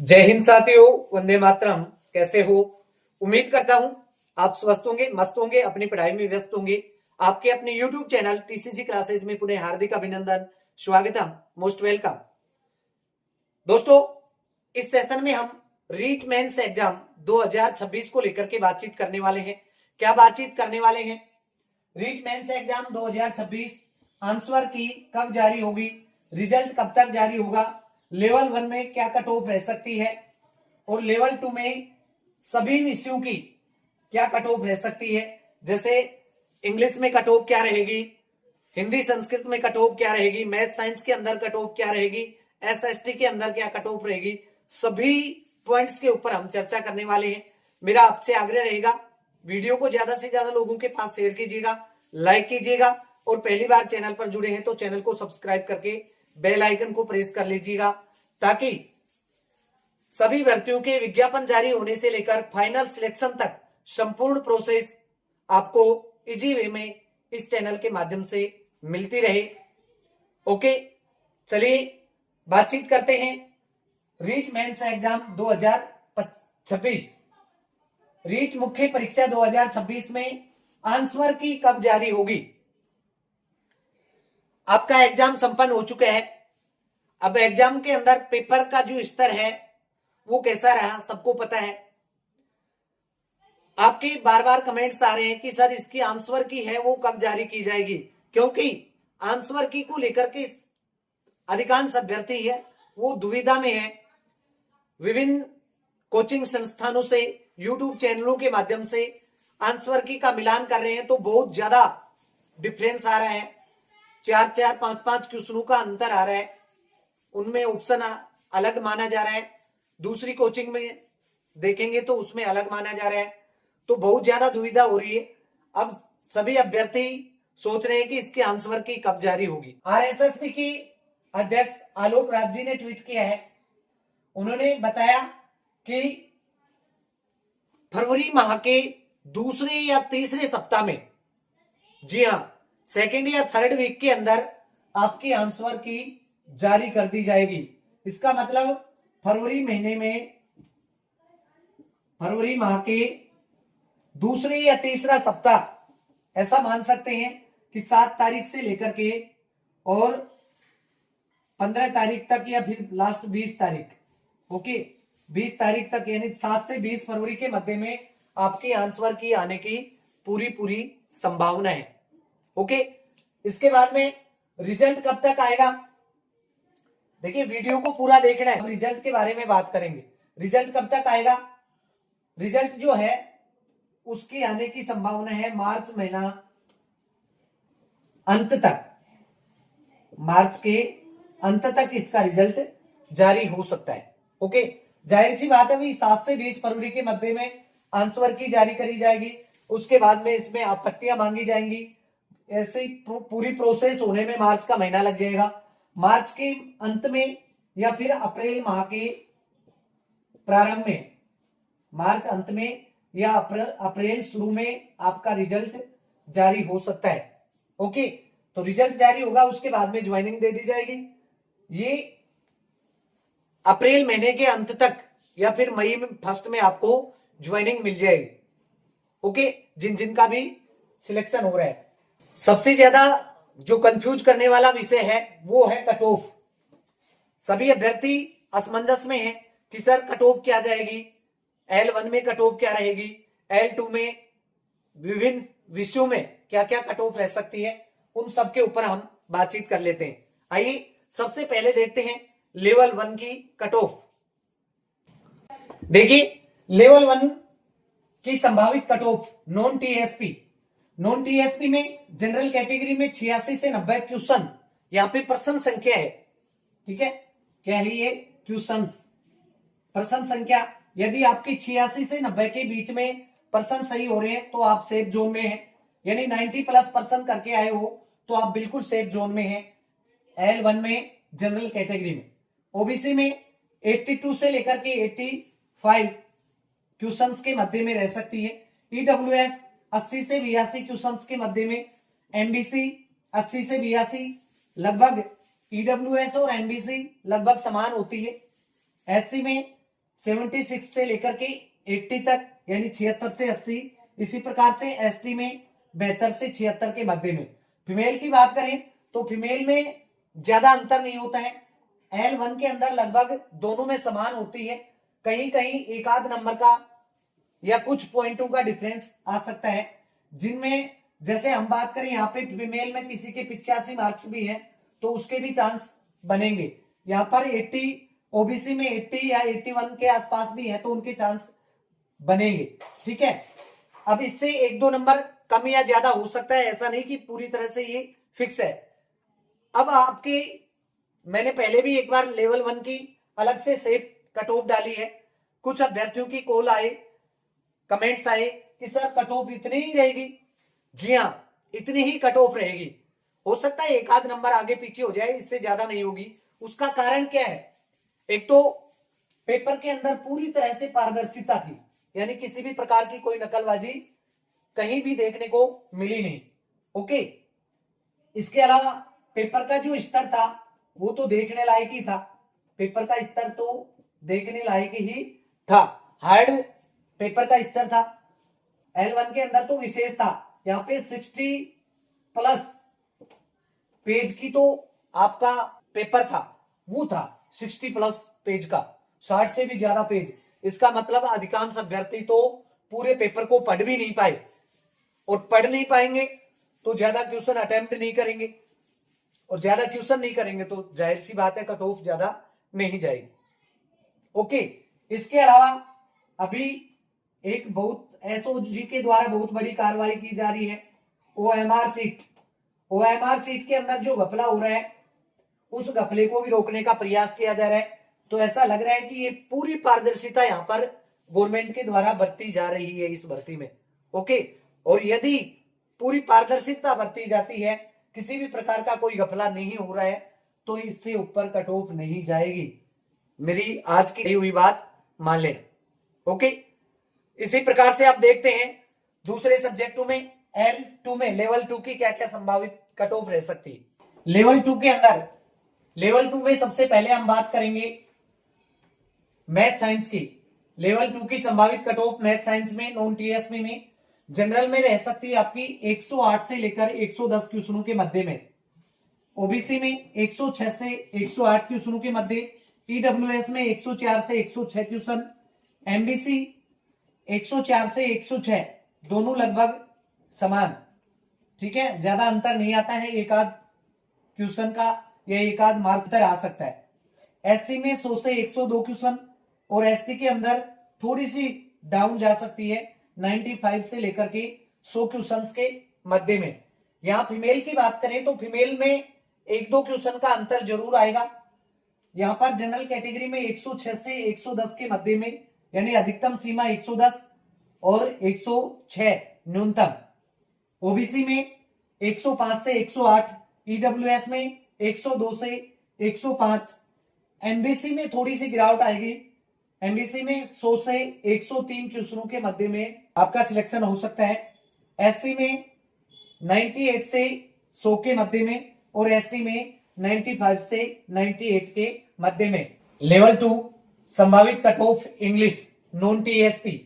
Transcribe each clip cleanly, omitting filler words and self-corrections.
जय हिंद साथियों, वंदे मातरम। कैसे हो? उम्मीद करता हूं आप स्वस्थ होंगे, मस्त होंगे, अपनी पढ़ाई में व्यस्त होंगे। आपके अपने YouTube चैनल टीसीजी क्लासेज में पुनः हार्दिक अभिनंदन, स्वागतम, मोस्ट वेलकम। दोस्तों, इस सेशन में हम रीट मेंस एग्जाम 2026 को लेकर के बातचीत करने वाले हैं। क्या बातचीत करने वाले हैं? रीट मेंस एग्जाम 2026 आंसर की कब जारी होगी, रिजल्ट कब तक जारी होगा, लेवल 1 में क्या कट ऑफ रह सकती है और लेवल 2 में सभी विषयों की क्या कट ऑफ रह सकती है। जैसे इंग्लिश में कट ऑफ क्या रहेगी, हिंदी संस्कृत में कट ऑफ क्या रहेगी, मैथ साइंस के अंदर कट ऑफ क्या रहेगी, एसएसटी के अंदर क्या कट ऑफ रहेगी, सभी पॉइंट्स के ऊपर हम चर्चा करने वाले हैं। मेरा आपसे आग्रह रहेगा, वीडियो को ज्यादा से ज्यादा लोगों के पास शेयर कीजिएगा, लाइक कीजिएगा और पहली बार चैनल पर जुड़े हैं तो चैनल को सब्सक्राइब करके बेल आइकन को प्रेस कर लीजिएगा, ताकि सभी भर्तियों के विज्ञापन जारी होने से लेकर फाइनल सिलेक्शन तक संपूर्ण प्रोसेस आपको इजी वे में इस चैनल के माध्यम से मिलती रहे। ओके, चलिए बातचीत करते हैं। रीट मेंस एग्जाम 2026, रीट मुख्य परीक्षा 2026 में आंसर की कब जारी होगी। आपका एग्जाम संपन्न हो चुका है। अब एग्जाम के अंदर पेपर का जो स्तर है वो कैसा रहा, सबको पता है। आपके बार बार कमेंट्स आ रहे हैं कि सर इसकी आंसर की है वो कब जारी की जाएगी, क्योंकि आंसर की को लेकर के अधिकांश अभ्यर्थी है वो दुविधा में है। विभिन्न कोचिंग संस्थानों से, यूट्यूब चैनलों के माध्यम से आंसर की का मिलान कर रहे हैं तो बहुत ज्यादा डिफरेंस आ रहा है। 4-4, 5-5 क्वेश्चनों का अंतर आ रहा है, उनमें ऑप्शन अलग माना जा रहा है। दूसरी कोचिंग में देखेंगे तो उसमें अलग माना जा रहा है, तो बहुत ज्यादा दुविधा हो रही है। अब सभी अभ्यर्थी सोच रहे हैं कि इसके आंसर की कब जारी होगी। आरएसएस की अध्यक्ष आलोक राज जी ने ट्वीट किया है। उन्होंने बताया कि फरवरी माह के दूसरे या तीसरे सप्ताह में, जी हां, सेकेंड या थर्ड वीक के अंदर आपकी आंसर की जारी कर दी जाएगी। इसका मतलब फरवरी महीने में, फरवरी माह के दूसरे या तीसरा सप्ताह, ऐसा मान सकते हैं कि 7 तारीख से लेकर के और 15 तारीख तक या फिर लास्ट 20 तारीख, ओके, 20 तारीख तक, यानी 7 से 20 फरवरी के मध्य में आपकी आंसर की आने की पूरी संभावना है। ओके, इसके बाद में रिजल्ट कब तक आएगा, देखिए वीडियो को पूरा देखना है। रिजल्ट के बारे में बात करेंगे। रिजल्ट कब तक आएगा? रिजल्ट जो है उसकी आने की संभावना है मार्च महीना अंत तक, मार्च के अंत तक इसका रिजल्ट जारी हो सकता है। ओके, जाहिर सी बात है भाई, 7 से 20 फरवरी के मध्य में आंसर की जारी करी जाएगी। उसके बाद में इसमें आपत्तियां मांगी जाएंगी। ऐसे पूरी प्रोसेस होने में मार्च का महीना लग जाएगा। मार्च के अंत में या फिर अप्रैल माह के प्रारंभ में, मार्च अंत में या अप्रैल शुरू में आपका रिजल्ट जारी हो सकता है। ओके, तो रिजल्ट जारी होगा, उसके बाद में ज्वाइनिंग दे दी जाएगी। ये अप्रैल महीने के अंत तक या फिर मई में फर्स्ट में आपको ज्वाइनिंग मिल जाएगी। ओके, जिन जिन का भी सिलेक्शन हो रहा है। सबसे ज्यादा जो कंफ्यूज करने वाला विषय है वो है कट ऑफ। सभी अभ्यर्थी असमंजस में है कि सर कट ऑफ क्या जाएगी, L1 में कट ऑफ क्या रहेगी, L2 में विभिन्न विषयों में क्या क्या कट ऑफ रह सकती है, उन सब के ऊपर हम बातचीत कर लेते हैं। आइए सबसे पहले देखते हैं लेवल 1 की कट ऑफ। देखिए लेवल 1 की संभावित cut of non TSP, non TSP में जनरल कैटेगरी में 86 से 90 क्वेश्चन, यहां पे प्रश्न संख्या है, ठीक है, क्या है ये, क्वेश्चंस, प्रश्न संख्या। यदि आपकी 86 से 90 के बीच में प्रश्न सही हो रहे हैं तो आप सेफ जोन में हैं, यानी 90+ प्रश्न करके आए हो तो आप बिल्कुल सेफ जोन में हैं। L1 में जनरल कैटेगरी में, ओबीसी में 82 से लेकर के 85 क्वेश्चंस के मध्य में रह सकती है। ईडब्ल्यूएस 80 से 82 क्वेश्चंस के मध्य में, एमबीसी 80 से 82, लगभग ईडब्ल्यूएस और एमबीसी लगभग समान होती है। एससी में 76 से लेकर के 80 तक, यानी 76 से 80। इसी प्रकार से एसटी में 72 से 76 के मध्य में। फीमेल की बात करें तो फीमेल में ज्यादा अंतर नहीं होता है, L1 के अंदर लगभग दोनों में समान होती है, कहीं कहीं एक आध नंबर का या कुछ पॉइंटों का डिफरेंस आ सकता है, जिनमें जैसे हम बात करें यहाँ पे फीमेल में किसी के 85 मार्क्स भी हैं तो उसके भी चांस बनेंगे। यहाँ पर 80 ओबीसी में 80 या 81 के आसपास भी है तो उनके चांस बनेंगे। ठीक है, अब इससे एक दो नंबर कम या ज्यादा हो सकता है, ऐसा नहीं कि पूरी तरह से ये फिक्स है। अब आपकी मैंने पहले भी एक बार लेवल 1 की अलग से सेफ कट ऑफ डाली है। कुछ अभ्यर्थियों की कॉल आए, कमेंट्स आए कि सर कट ऑफ इतनी ही रहेगी। जी हाँ, इतनी ही कट ऑफ रहेगी, हो सकता है एक आध नंबर आगे पीछे हो जाए, इससे ज्यादा नहीं होगी। उसका कारण क्या है? एक तो पेपर के अंदर पूरी तरह से पारदर्शिता थी, यानी किसी भी प्रकार की कोई नकलबाजी कहीं भी देखने को मिली नहीं। ओके, इसके अलावा पेपर का जो स्तर था वो तो देखने लायक ही था, पेपर का स्तर तो देखने लायक ही था, हार्ड पेपर का स्तर था। L1 के अंदर तो विशेष था, यहाँ पे 60+ पेज की तो आपका पेपर था, वो था 60+ पेज का, 60 से भी ज्यादा पेज। इसका मतलब अधिकांश अभ्यर्थी तो पूरे पेपर को पढ़ भी नहीं पाए, और पढ़ नहीं पाएंगे तो ज्यादा क्वेश्चन अटेम्प्ट नहीं करेंगे, और ज्यादा क्वेश्चन नहीं करेंगे तो जाहिर सी बात है कट ऑफ ज्यादा नहीं जाएगी। ओके, इसके अलावा अभी एक बहुत एसओजी के द्वारा बहुत बड़ी कार्रवाई की जा रही है, ओएमआर सीट। ओएमआर सीट के अंदर जो घपला हो रहा है उस घपले को भी रोकने का प्रयास किया जा रहा है। तो ऐसा लग रहा है कि ये पूरी पारदर्शिता यहाँ पर गवर्नमेंट के द्वारा बरती जा रही है इस भर्ती में। ओके, और यदि पूरी पारदर्शिता बरती जाती है, किसी भी प्रकार का कोई घपला नहीं हो रहा है, तो इससे ऊपर कट ऑफ नहीं जाएगी। मेरी आज की हुई बात मान लेना। ओके, इसी प्रकार से आप देखते हैं दूसरे सब्जेक्टों में L2 में लेवल 2 की क्या क्या संभावित कट ऑफ रह सकती है। लेवल 2 के अंदर लेवल 2 में सबसे पहले हम बात करेंगे मैथ साइंस की। लेवल 2 की संभावित कट ऑफ मैथ साइंस में नॉन टीएसपी में जनरल में रह सकती है आपकी 108 से लेकर 110 क्वेश्चनों के मध्य में, ओबीसी में 106 से 108 क्वेश्चनों के मध्य, ईडब्ल्यूएस में 104 से 106 क्वेश्चन, एमबीसी 104 से 106, दोनों लगभग समान। ठीक है, ज्यादा अंतर नहीं आता है, एक आध क्वेश्चन का या एक आध मार्क अंतर आ सकता है। एससी में 100 से 102 क्वेश्चन, और एसटी के अंदर थोड़ी सी डाउन जा सकती है, 95 से लेकर के 100 क्वेश्चन के मध्य में। यहां फीमेल की बात करें तो फीमेल में एक दो क्वेश्चन का अंतर जरूर आएगा। यहां पर जनरल कैटेगरी में 106 से 110 के मध्य में, यानी अधिकतम सीमा 110 और 106 न्यूनतम। ओबीसी में 105 से 108, ईडब्ल्यूएस में 102 से 105, एमबीसी में थोड़ी सी गिरावट आएगी, एमबीसी में 100 से 103 क्वेश्चनों के मध्य में आपका सिलेक्शन हो सकता है। एससी में 98 से 100 के मध्य में, और एसटी में 95 से 98 के मध्य में। लेवल 2 संभावित cut off English non TSP.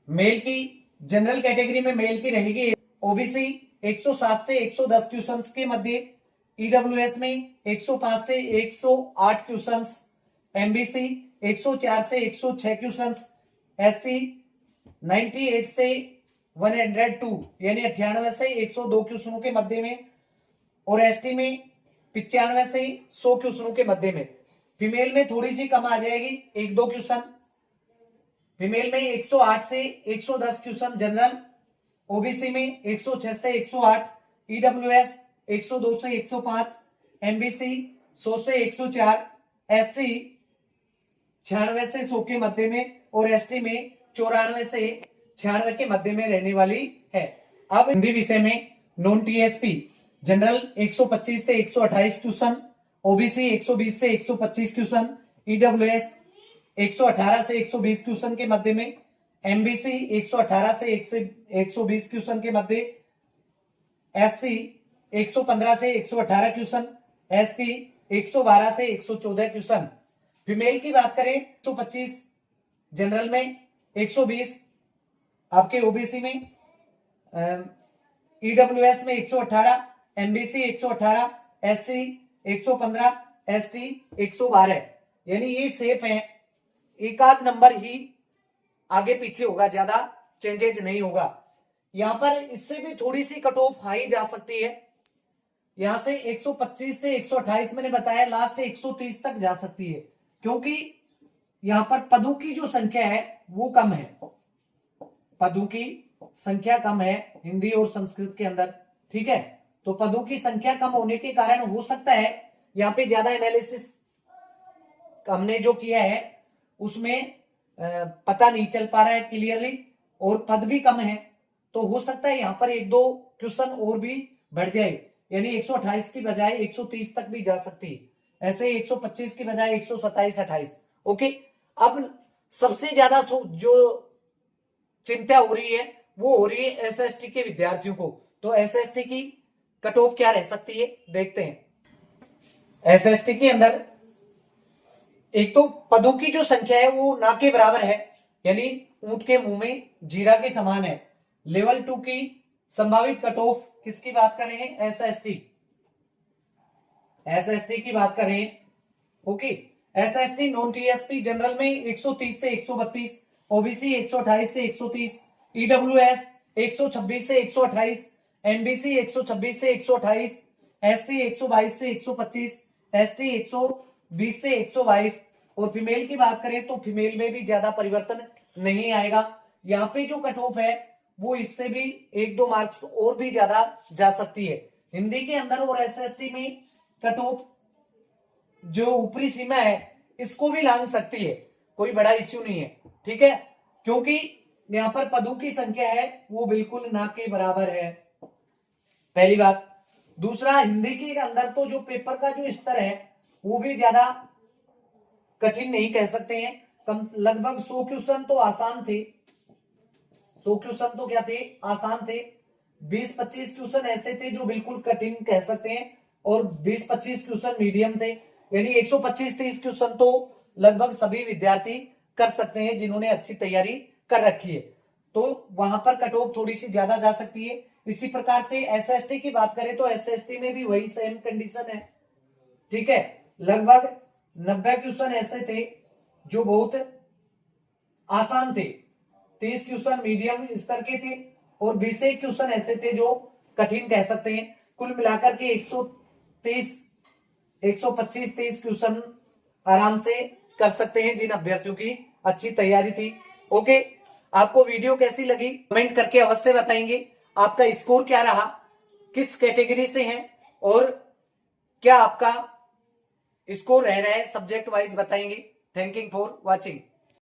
Male की जनरल कैटेगरी में मेल की रहेगी ओबीसी 107 से 110 क्वेश्चंस के मध्य, ईडब्ल्यूएस में 105 से 108 क्वेश्चंस, एमबीसी 104 से 106 क्वेश्चंस, एससी 98 से 102 यानी 98 से 102 क्वेश्चनों के मध्य में, और एसटी में 95 से 100 क्वेश्चनों के मध्य में। फीमेल में थोड़ी सी कम आ जाएगी, एक दो क्वेश्चन। फीमेल में 108 से 110 क्वेश्चन जनरल, ओबीसी में 106 से 108, ईडब्ल्यूएस 102 से 105, एमबीसी 100 से 104, एससी 96 से 100 के मध्य में, और एसटी में 94 से 96 के मध्य में रहने वाली है। अब हिंदी विषय में नॉन टीएसपी जनरल 125 से 128 क्वेश्चन, ओबीसी 120 से 125 क्वेश्चन, ईडब्ल्यूएस 118 से 120 क्वेश्चन के मध्य में, एमबीसी 118 से 120 क्वेश्चन के मध्य, एससी 115 से 118 क्वेश्चन, एसटी 112 से 114 क्वेश्चन। फीमेल की बात करें 125 जनरल में, 120 आपके ओबीसी में, ईडब्ल्यूएस में 118, एमबीसी 118, एससी 115, एसटी 112। यानी ये शेप है, एक आध नंबर ही आगे पीछे होगा, ज्यादा चेंजेज नहीं होगा। यहां पर इससे भी थोड़ी सी कट ऑफ हाई जा सकती है, यहां से 125 से 128 मैंने बताया, लास्ट 130 तक जा सकती है, क्योंकि यहां पर पदों की जो संख्या है वो कम है, पदों की संख्या कम है हिंदी और संस्कृत के अंदर, ठीक है। तो पदों की संख्या कम होने के कारण हो सकता है यहां पे ज्यादा एनालिसिस हमने जो किया है उसमें पता नहीं चल पा रहा है क्लियरली, और पद भी कम है, तो हो सकता है यहां पर एक दो क्वेश्चन और भी बढ़ जाए, यानी 128 की बजाय 130 तक भी जा सकती है, ऐसे 125 की बजाय 127 28। ओके, अब सबसे ज्यादा जो चिंता हो रही है वो हो रही है एसएसटी के विद्यार्थियों को। तो एसएसटी की कट ऑफ क्या रह सकती है देखते हैं। एसएसटी के अंदर एक तो पदों की जो संख्या है वो ना के बराबर है, यानी ऊंट के मुंह में जीरा के समान है। लेवल 2 की संभावित कट ऑफ किसकी बात कर रहे हैं, एसएसटी, एसएसटी की बात कर रहे हैं। Okay, SST non TSP general में 130 से 132, ओबीसी 128 से 130, ईडब्ल्यूएस 126 से 128, एमबीसी 126 से 128, एससी 122 से 125, एसटी 120 से 122। और फीमेल की बात करें तो फीमेल में भी ज्यादा परिवर्तन नहीं आएगा, यहाँ पे जो कट ऑफ है वो इससे भी एक दो मार्क्स और भी ज्यादा जा सकती है। हिंदी के अंदर और एसएसटी में कट ऑफ जो ऊपरी सीमा है इसको भी लांघ सकती है, कोई बड़ा इश्यू नहीं है, ठीक है, क्योंकि यहां पर पदों की संख्या है वो बिल्कुल ना के बराबर है, पहली बात। दूसरा, हिंदी के अंदर तो जो पेपर का जो स्तर है वो भी ज्यादा कठिन नहीं कह सकते हैं, कम लगभग 100 क्वेश्चन तो आसान थे, 100 क्वेश्चन तो क्या थे, आसान थे। 20-25 क्वेश्चन ऐसे थे जो बिल्कुल कठिन कह सकते हैं, और 20-25 क्वेश्चन मीडियम थे, यानी 125-30 क्वेश्चन तो लगभग सभी विद्यार्थी कर सकते हैं जिन्होंने अच्छी तैयारी कर रखी है, तो वहां पर कट ऑफ थोड़ी सी ज्यादा जा सकती है। इसी प्रकार से एसएसटी की बात करें तो एसएसटी में भी वही सेम कंडीशन है, ठीक है। लगभग 90 क्वेश्चन ऐसे थे जो बहुत आसान थे, 30 क्वेश्चन मीडियम स्तर के थे, और 20 क्वेश्चन ऐसे थे जो कठिन कह सकते हैं। कुल मिलाकर के 125-30 क्वेश्चन आराम से कर सकते हैं जिन अभ्यर्थियों की अच्छी तैयारी थी। ओके, आपको वीडियो कैसी लगी कमेंट करके अवश्य बताएंगे। आपका स्कोर क्या रहा, किस कैटेगरी से हैं, और क्या आपका स्कोर रह रहा है सब्जेक्ट वाइज बताएंगे। Thank you for watching.